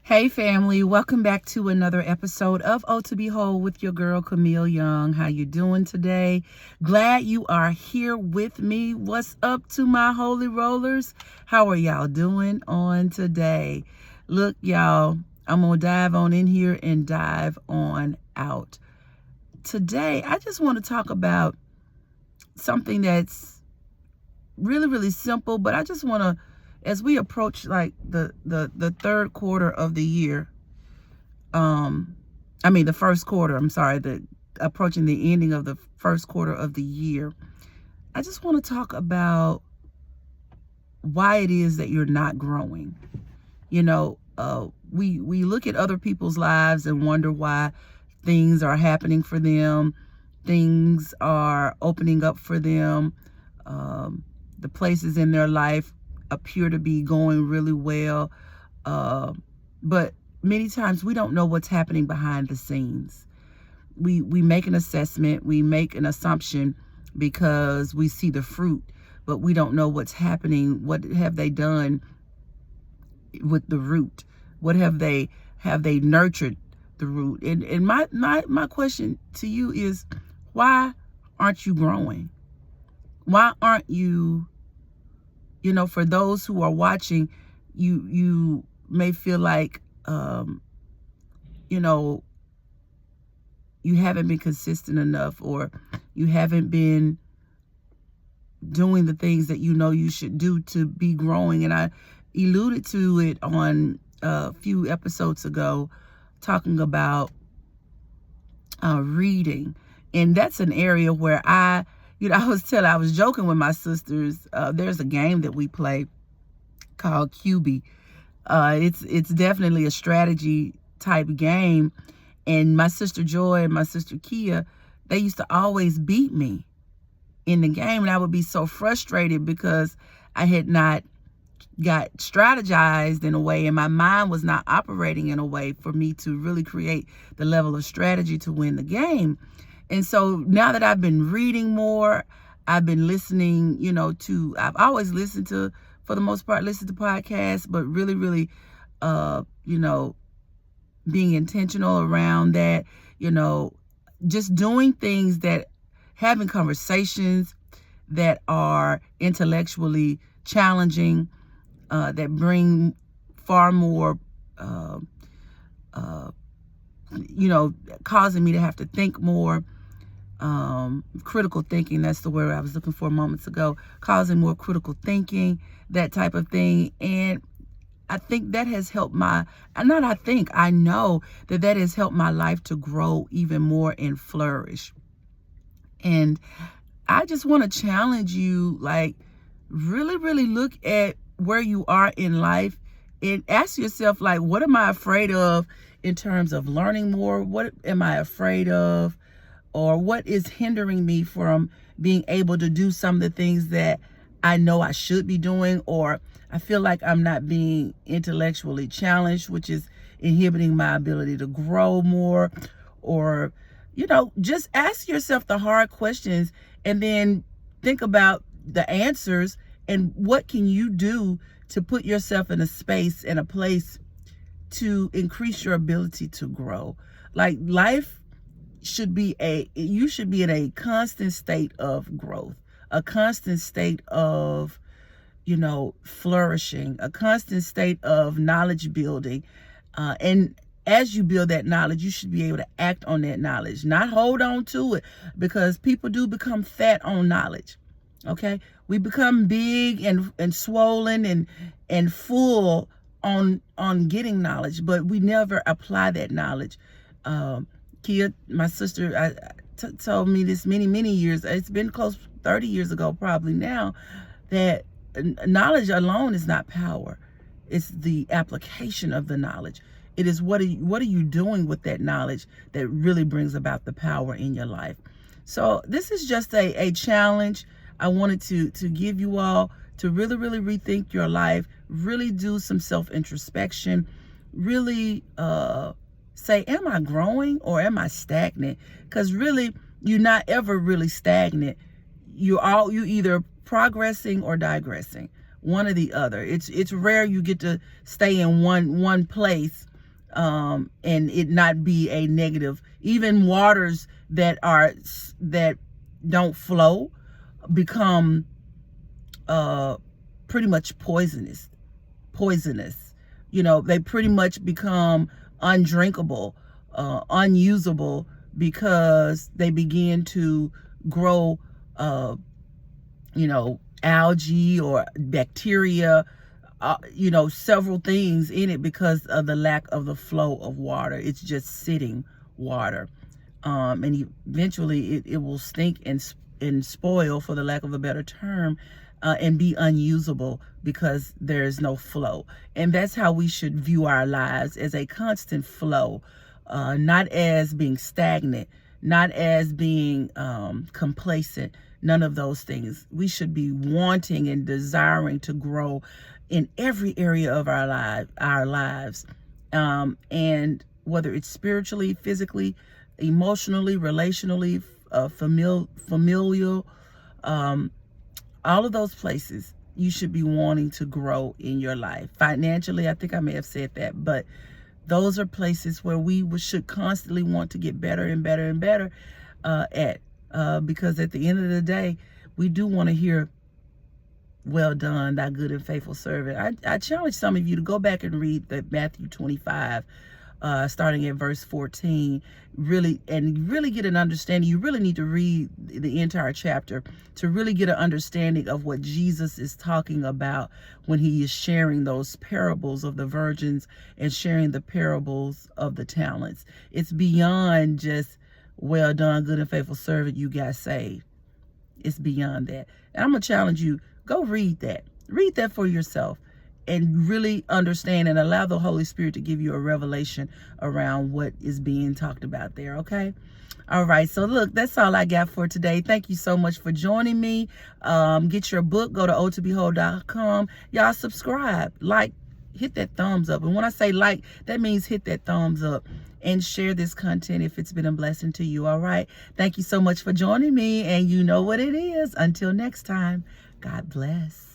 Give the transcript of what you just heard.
Hey family, welcome back to another episode of OTBW with your girl Camille Young. How you doing today? Glad you are here with me. What's up to my holy rollers? How are y'all doing on today? Look, y'all, I'm gonna dive on in here and dive on out. Today, I just want to talk about something that's really simple, but I just want to, as we approach like the third quarter of the year, the first quarter, approaching the ending of the first quarter of the year, I just want to talk about why it is that you're not growing. We look at other people's lives and wonder why things are happening for them, things are opening up for them, the places in their life appear to be going really well, but many times we don't know what's happening behind the scenes. We make an assessment, we make an assumption because we see the fruit, but we don't know what's happening. What have they done with the root? What have they nurtured the root? And my question to you is, why aren't you growing? Why aren't you? For those who are watching, you may feel like, you haven't been consistent enough, or you haven't been doing the things that you should do to be growing. And I alluded to it on a few episodes ago, talking about reading. And that's an area where I was joking with my sisters. There's a game that we play called QB. It's definitely a strategy type game. And my sister Joy and my sister Kia, they used to always beat me in the game. And I would be so frustrated because I had not got strategized in a way, and my mind was not operating in a way for me to really create the level of strategy to win the game. And so now that I've been reading more, I've been listening, I've always listened to, for the most part, listen to podcasts, but really, being intentional around that, just doing things having conversations that are intellectually challenging, that bring far more, causing me to have to think more. Critical thinking, that's the word I was looking for moments ago, causing more critical thinking, that type of thing. And I think that has helped I know that has helped my life to grow even more and flourish. And I just want to challenge you, like, really look at where you are in life and ask yourself, like, what am I afraid of in terms of learning more? What am I afraid of? Or what is hindering me from being able to do some of the things that I know I should be doing, or I feel like I'm not being intellectually challenged, which is inhibiting my ability to grow more? Or, just ask yourself the hard questions and then think about the answers and what can you do to put yourself in a space and a place to increase your ability to grow. Like, life you should be in a constant state of growth, a constant state of, flourishing, a constant state of knowledge building. And as you build that knowledge, you should be able to act on that knowledge, not hold on to it, because people do become fat on knowledge. Okay. We become big and swollen and full on getting knowledge, but we never apply that knowledge. Kia, my sister, told me this many years, it's been close 30 years ago probably now, that knowledge alone is not power. It's the application of the knowledge. It is what are you doing with that knowledge that really brings about the power in your life. So this is just a challenge I wanted to give you all, to really rethink your life, really do some self-introspection, really say, am I growing or am I stagnant? Because really, you're not ever really stagnant. You either progressing or digressing, one or the other. It's rare you get to stay in one place and it not be a negative. Even waters that don't flow become pretty much poisonous. They pretty much become undrinkable, unusable, because they begin to grow algae or bacteria, several things in it because of the lack of the flow of water. It's just sitting water. And eventually it will stink and spoil, for the lack of a better term, and be unusable because there's no flow. And that's how we should view our lives, as a constant flow, not as being stagnant, not as being complacent. None of those things. We should be wanting and desiring to grow in every area of our lives, and whether it's spiritually, physically, emotionally, relationally, familial, all of those places, you should be wanting to grow in your life. Financially, I think I may have said that, but those are places where we should constantly want to get better and better and better at, because at the end of the day, we do want to hear, "Well done, thy good and faithful servant." I challenge some of you to go back and read the Matthew 25, starting at verse 14, really get an understanding. You really need to read the entire chapter to really get an understanding of what Jesus is talking about when he is sharing those parables of the virgins and sharing the parables of the talents. It's beyond just, "Well done, good and faithful servant, you got saved." It's beyond that. And I'm going to challenge you, go read that. Read that for yourself and really understand, and allow the Holy Spirit to give you a revelation around what is being talked about there, okay? All right, so look, that's all I got for today. Thank you so much for joining me. Get your book, go to OTBW.com. Y'all subscribe, like, hit that thumbs up. And when I say like, that means hit that thumbs up, and share this content if it's been a blessing to you, all right? Thank you so much for joining me, and you know what it is. Until next time, God bless.